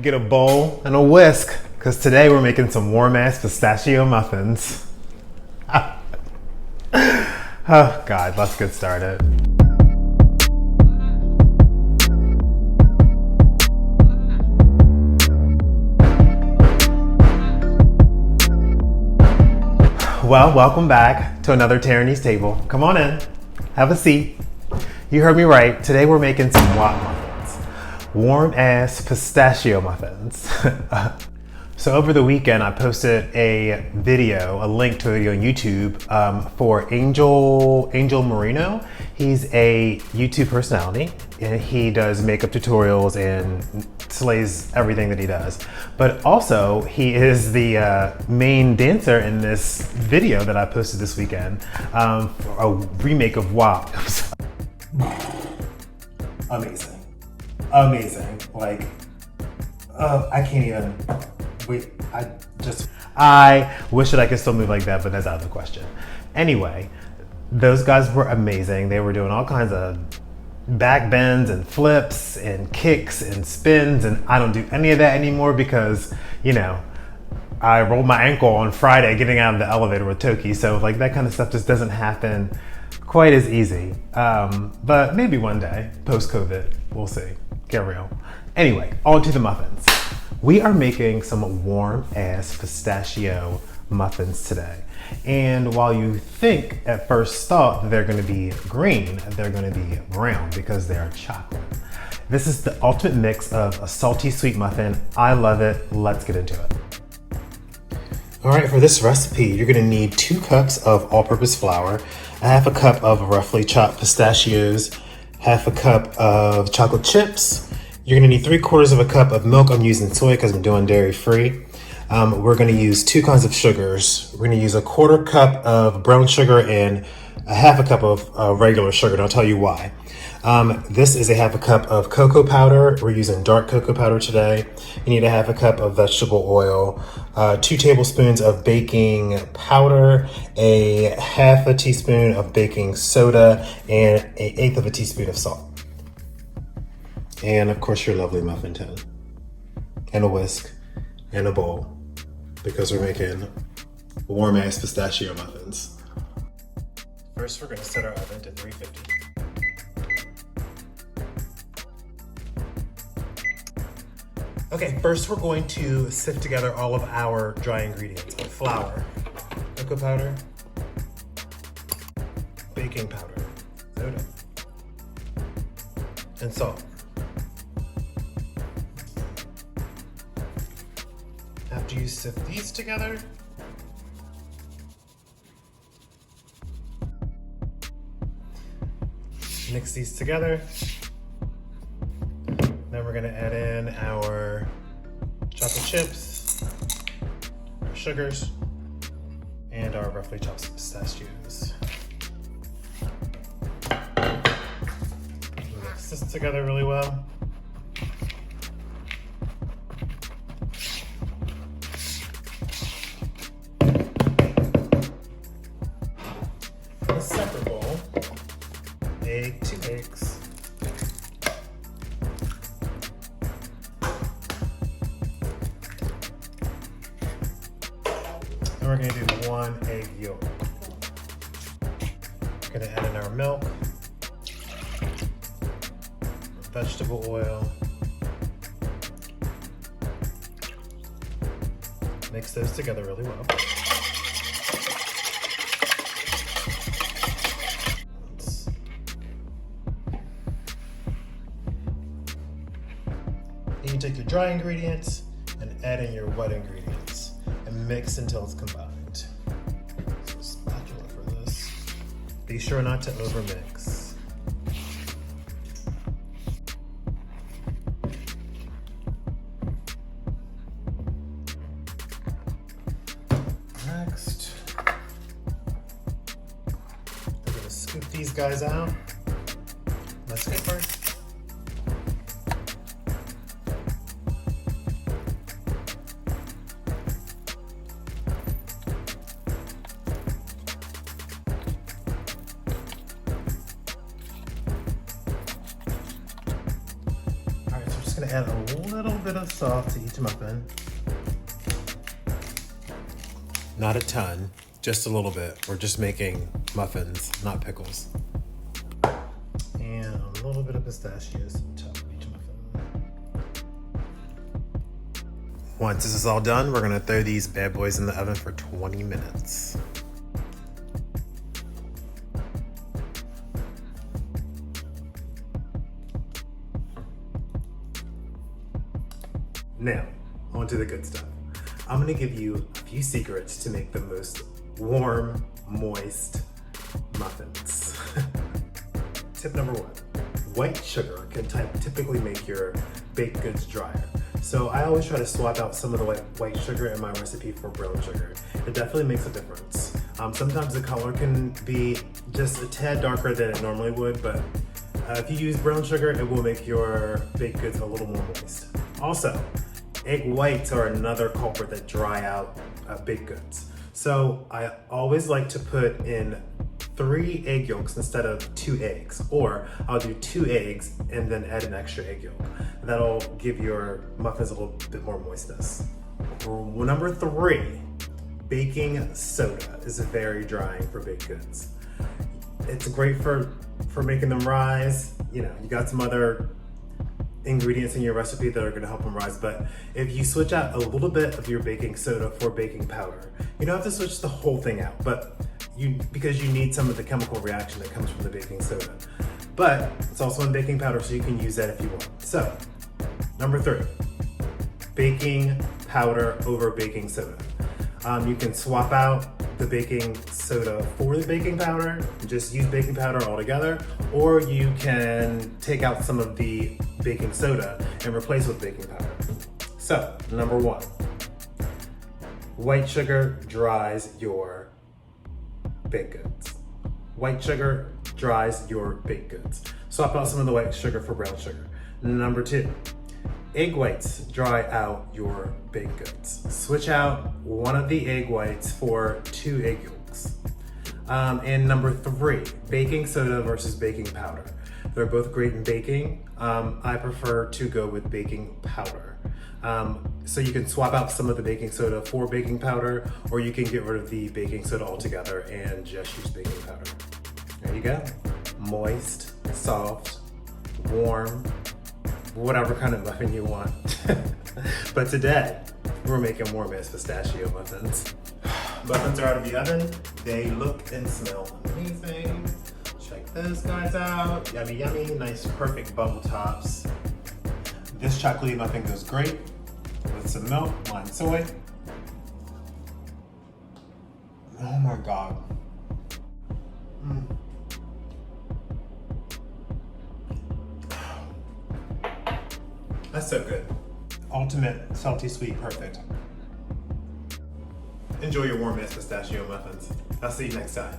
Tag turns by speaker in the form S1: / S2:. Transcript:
S1: Get a bowl and a whisk, because today we're making some warm-ass pistachio muffins. Oh God, let's get started. Well, welcome back to another Tehraney's table. Come on in, have a seat. You heard me right. Today we're making some WAP muffins. Warm ass pistachio muffins. So over the weekend I posted a video, a link to a video on YouTube for Angel Marino. He's a YouTube personality and he does makeup tutorials and slays everything that he does. But also he is the main dancer in this video that I posted this weekend, for a remake of WAP. Amazing. Like, I can't even wait. I wish that I could still move like that, but that's out of the question. Anyway, those guys were amazing. They were doing all kinds of back bends and flips and kicks and spins, and I don't do any of that anymore because, you know, I rolled my ankle on Friday getting out of the elevator with Toki, so like that kind of stuff just doesn't happen quite as easy. But maybe one day, post-COVID, we'll see. Get real. Anyway, on to the muffins. We are making some warm-ass pistachio muffins today. And while you think at first thought that they're gonna be green, they're gonna be brown because they are chocolate. This is the ultimate mix of a salty sweet muffin. I love it. Let's get into it. All right, for this recipe, you're gonna need 2 cups of all-purpose flour, a half a cup of roughly chopped pistachios, half a cup of chocolate chips. You're gonna need 3/4 of a cup of milk. I'm using soy because I'm doing dairy-free. We're gonna use 2 kinds of sugars. We're gonna use a 1/4 cup of brown sugar and a half a cup of regular sugar, and I'll tell you why. This is a half a cup of cocoa powder. We're using dark cocoa powder today. You need a half a cup of vegetable oil, 2 tablespoons of baking powder, a half a teaspoon of baking soda, and 1/8 of a teaspoon of salt. And of course your lovely muffin tin, and a whisk, and a bowl, because we're making warm ass pistachio muffins. First we're gonna set our oven to 350. Okay, first we're going to sift together all of our dry ingredients: flour, cocoa powder, baking powder, soda, and salt. After you sift these together, mix these together. Then we're gonna add in our chocolate chips, our sugars, and our roughly chopped pistachios. Mix this together really well. In a separate bowl, 2 eggs. And we're gonna do 1 egg yolk. We're gonna add in our milk, vegetable oil. Mix those together really well. Then you take your dry ingredients and add in your wet ingredients and mix until it's combined. So spatula for this. Be sure not to overmix. Next, we're gonna scoop these guys out. Let's get first. gonna add a little bit of salt to each muffin. Not a ton, just a little bit. We're just making muffins, not pickles. And a little bit of pistachios on top of each muffin. Once this is all done, we're gonna throw these bad boys in the oven for 20 minutes. Now, on to the good stuff. I'm gonna give you a few secrets to make the most warm, moist muffins. Tip number one, white sugar can typically make your baked goods drier. So I always try to swap out some of the white sugar in my recipe for brown sugar. It definitely makes a difference. Sometimes the color can be just a tad darker than it normally would, but if you use brown sugar, it will make your baked goods a little more moist. Also, egg whites are another culprit that dry out baked goods. So I always like to put in 3 egg yolks instead of 2 eggs, or I'll do 2 eggs and then add an extra egg yolk. That'll give your muffins a little bit more moistness. Number 3, baking soda is very drying for baked goods. It's great for making them rise. You know, you got some other ingredients in your recipe that are going to help them rise, but if you switch out a little bit of your baking soda for baking powder, you don't have to switch the whole thing out, but because you need some of the chemical reaction that comes from the baking soda. But it's also in baking powder, so you can use that if you want. So, number 3, baking powder over baking soda. You can swap out the baking soda for the baking powder, just use baking powder altogether, or you can take out some of the baking soda and replace with baking powder. So, number 1, white sugar dries your baked goods. White sugar dries your baked goods. Swap out some of the white sugar for brown sugar. Number 2, egg whites dry out your baked goods. Switch out one of the egg whites for 2 egg yolks. And number 3, baking soda versus baking powder. They're both great in baking. I prefer to go with baking powder. So you can swap out some of the baking soda for baking powder, or you can get rid of the baking soda altogether and just use baking powder. There you go. Moist, soft, warm, whatever kind of muffin you want. But today, we're making warm-ass pistachio muffins. Muffins are out of the oven. They look and smell amazing. Check those guys out. Yummy, yummy, nice, perfect bubble tops. This chocolatey muffin goes great with some milk, lime soy. Oh my God. That's so good. Ultimate, salty, sweet, perfect. Enjoy your warm-ass pistachio muffins. I'll see you next time.